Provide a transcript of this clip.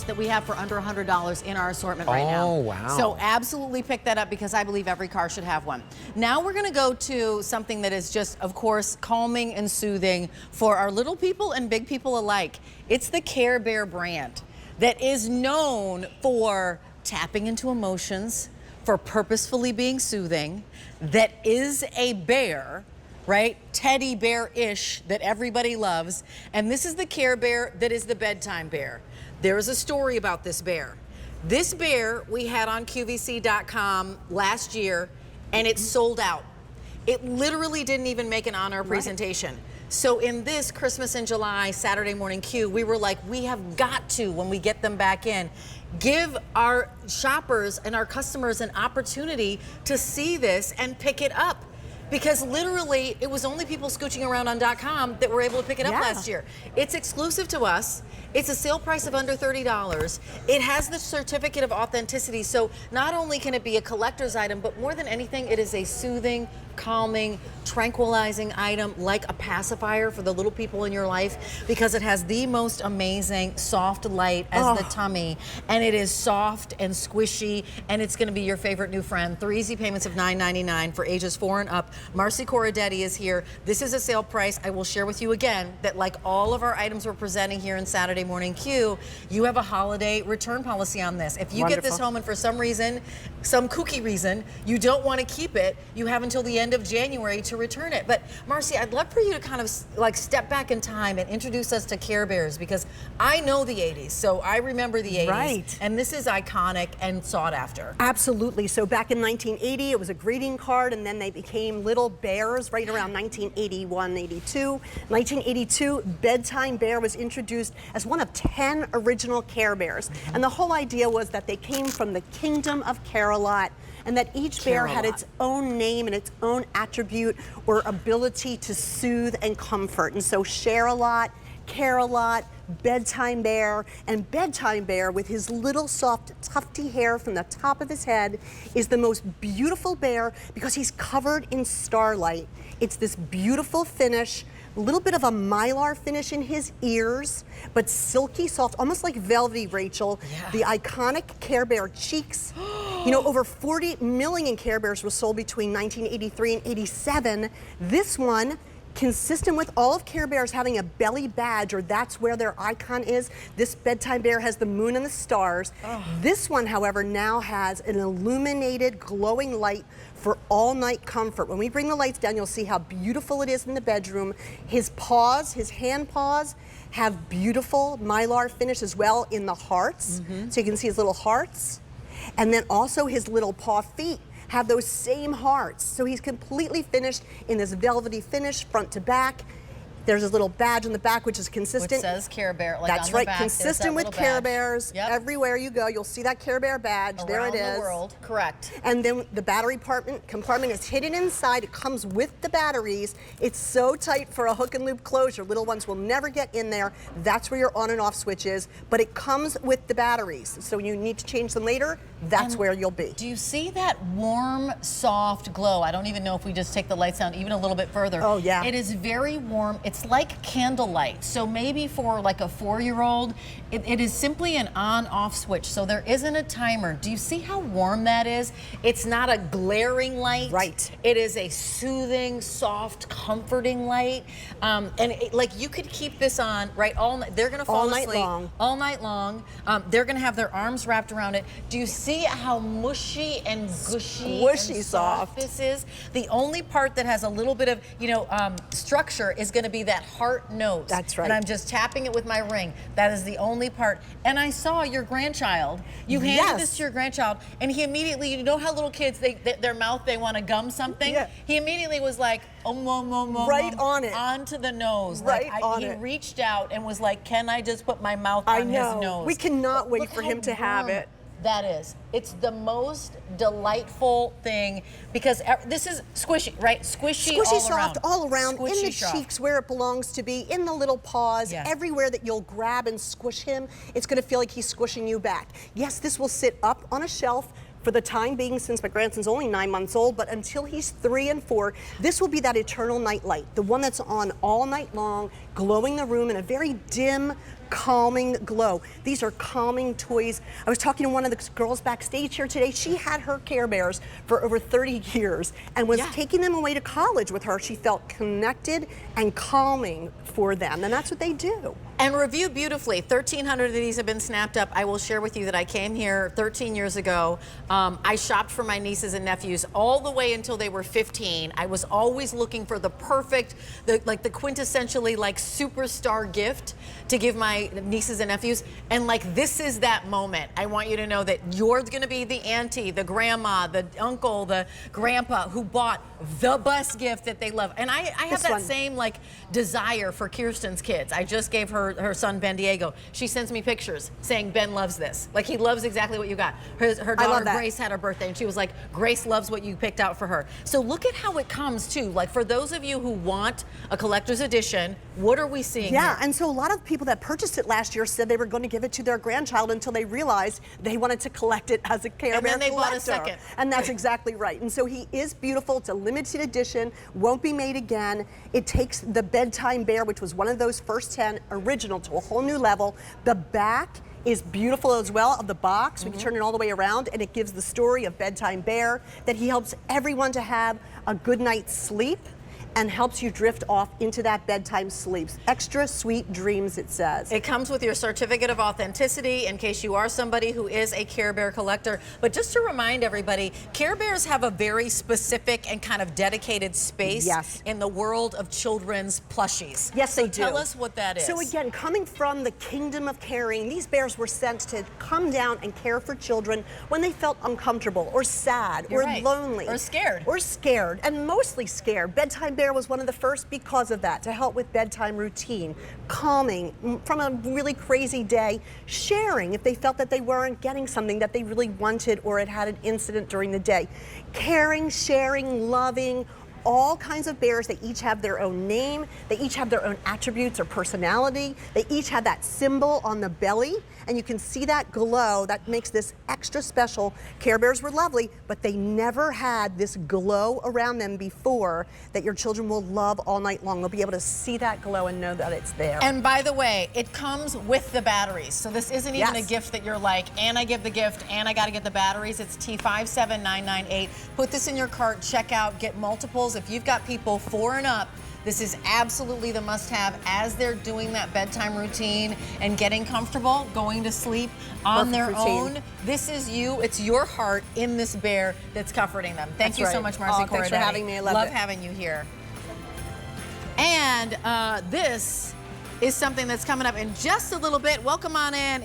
that we have for under $100 in our assortment right now. Oh, wow. So absolutely pick that up because I believe every car should have one. Now we're going to go to something that is just, of course, calming and soothing for our little people and big people alike. It's the Care Bear brand that is known for tapping into emotions, for purposefully being soothing, that is a bear, right? Teddy bear-ish that everybody loves. And this is the Care Bear that is the Bedtime Bear. There is a story about this bear. This bear we had on QVC.com last year, and it sold out. It literally didn't even make an on-air presentation. So in this Christmas in July Saturday Morning Q, we were like, we have got to, when we get them back in, give our shoppers and our customers an opportunity to see this and pick it up. Because literally, it was only people scooching around on .com that were able to pick it up last year. It's exclusive to us. It's a sale price of under $30. It has the certificate of authenticity, so not only can it be a collector's item, but more than anything, it is a soothing, calming, tranquilizing item, like a pacifier for the little people in your life, because it has the most amazing soft light as the tummy, and it is soft and squishy, and it's going to be your favorite new friend. 3 easy payments of $9.99 for ages 4 and up. Marcy Corradetti is here. This is a sale price. I will share with you again that, like all of our items we're presenting here in Saturday Morning Q, you have a holiday return policy on this. If you get this home and for some reason, some kooky reason, you don't want to keep it, you have until the end of January to return it. But Marcy, I'd love for you to kind of like step back in time and introduce us to Care Bears, because I know the 80s, so I remember the 80s. Right. And this is iconic and sought after. Absolutely. So back in 1980, it was a greeting card, and then they became little bears right around 1981, 82. 1982, Bedtime Bear was introduced as one of 10 original Care Bears. And the whole idea was that they came from the kingdom of Care-a-Lot, and that each bear had its own name and its own attribute or ability to soothe and comfort. And so Share-a-Lot, Care-a-Lot, Bedtime Bear, and Bedtime Bear with his little soft tufty hair from the top of his head is the most beautiful bear because he's covered in starlight. It's this beautiful finish, a little bit of a mylar finish in his ears, but silky soft, almost like velvety, Rachel. The iconic Care Bear cheeks. You know, over 40 million Care Bears were sold between 1983 and 87. This one, consistent with all of Care Bears having a belly badge, or that's where their icon is. This Bedtime Bear has the moon and the stars. This one, however, now has an illuminated, glowing light for all night comfort. When we bring the lights down, you'll see how beautiful it is in the bedroom. His paws, his hand paws, have beautiful mylar finish as well in the hearts. So you can see his little hearts. And then also his little paw feet have those same hearts. So he's completely finished in this velvety finish, front to back. There's a little badge on the back, which is consistent. Which says Care Bear, like That's on right, the back, consistent with Care Bears. Yep. Everywhere you go, you'll see that Care Bear badge. Around there it is. the world, correct. And then the battery compartment is hidden inside. It comes with the batteries. It's so tight for a hook and loop closure. Little ones will never get in there. That's where your on and off switch is. But it comes with the batteries. So when you need to change them later, that's where you'll be. Do you see that warm, soft glow? I don't even know if we just take the lights down even a little bit further. Oh, yeah. It is very warm. It's like candlelight. So maybe for like a 4-year-old, it is simply an on-off switch. So there isn't a timer. Do you see how warm that is? It's not a glaring light. Right. It is a soothing, soft, comforting light. Like you could keep this on, right, all night. They're gonna fall asleep all night long. They're gonna have their arms wrapped around it. Do you see how mushy and gushy Squishy and soft this is? The only part that has a little bit of, structure is gonna be that heart note. That's right. And I'm just tapping it with my ring. That is the only part. And I saw your grandchild. You handed this to your grandchild, and he immediately, you know how little kids, their mouth, they want to gum something? Yeah. He immediately was like, right on it. Onto the nose. Right like, on he it. reached out and was like, can I just put my mouth on his nose? We cannot wait Look for how him to have warm it. That is. It's the most delightful thing because this is squishy, right? Squishy all soft around. all around, Squishy in the soft. cheeks where it belongs to be, in the little paws, everywhere that you'll grab and squish him, it's gonna feel like he's squishing you back. Yes, this will sit up on a shelf for the time being, since my grandson's only 9 months old, but until he's 3 and 4, this will be that eternal night light, the one that's on all night long, glowing the room in a very dim, calming glow. These are calming toys. I was talking to one of the girls backstage here today. She had her Care Bears for over 30 years and was taking them away to college with her. She felt connected and calming for them, and that's what they do. And reviewed beautifully. 1,300 of these have been snapped up. I will share with you that I came here 13 years ago. I shopped for my nieces and nephews all the way until they were 15. I was always looking for the perfect, the quintessentially like superstar gift to give my nieces and nephews. And like, this is that moment. I want you to know that you're gonna be the auntie, the grandma, the uncle, the grandpa who bought the best gift that they love. And I have that same like desire for Kirsten's kids. I just gave her son Ben Diego. She sends me pictures saying Ben loves this. Like, he loves exactly what you got. Her daughter Grace had her birthday and she was like, Grace loves what you picked out for her. So look at how it comes too. Like, for those of you who want a collector's edition, what are we seeing here? And so a lot of people that purchased it last year said they were going to give it to their grandchild until they realized they wanted to collect it as a Care Bear and then they collector. bought a second. And that's exactly right. And so he is beautiful. It's a limited edition, won't be made again. It takes the Bedtime Bear, which was one of those first 10 original, to a whole new level. The back is beautiful as well of the box. We can turn it all the way around, and it gives the story of Bedtime Bear, that he helps everyone to have a good night's sleep and helps you drift off into that bedtime sleep. Extra sweet dreams, it says. It comes with your certificate of authenticity in case you are somebody who is a Care Bear collector. But just to remind everybody, Care Bears have a very specific and kind of dedicated space in the world of children's plushies. Yes, they do. Tell us what that is. So again, coming from the kingdom of caring, these bears were sent to come down and care for children when they felt uncomfortable or sad or lonely. Or scared. Or scared, and mostly scared. Bedtime Bear was one of the first because of that, to help with bedtime routine, calming from a really crazy day, sharing if they felt that they weren't getting something that they really wanted or had an incident during the day. Caring, sharing, loving, all kinds of bears. They each have their own name. They each have their own attributes or personality. They each have that symbol on the belly, and you can see that glow that makes this extra special. Care Bears were lovely, but they never had this glow around them before that your children will love all night long. They'll be able to see that glow and know that it's there. And by the way, it comes with the batteries. So this isn't even a gift that you're like, and I give the gift and I got to get the batteries. It's T57998. Put this in your cart, check out, get multiples. If you've got people 4 and up, this is absolutely the must-have as they're doing that bedtime routine and getting comfortable, going to sleep on their own. This is you. It's your heart in this bear that's comforting them. Thank you so much, Marcy Corradetti. Thanks for having me. I loved it. Love having you here. And this is something that's coming up in just a little bit. Welcome on in.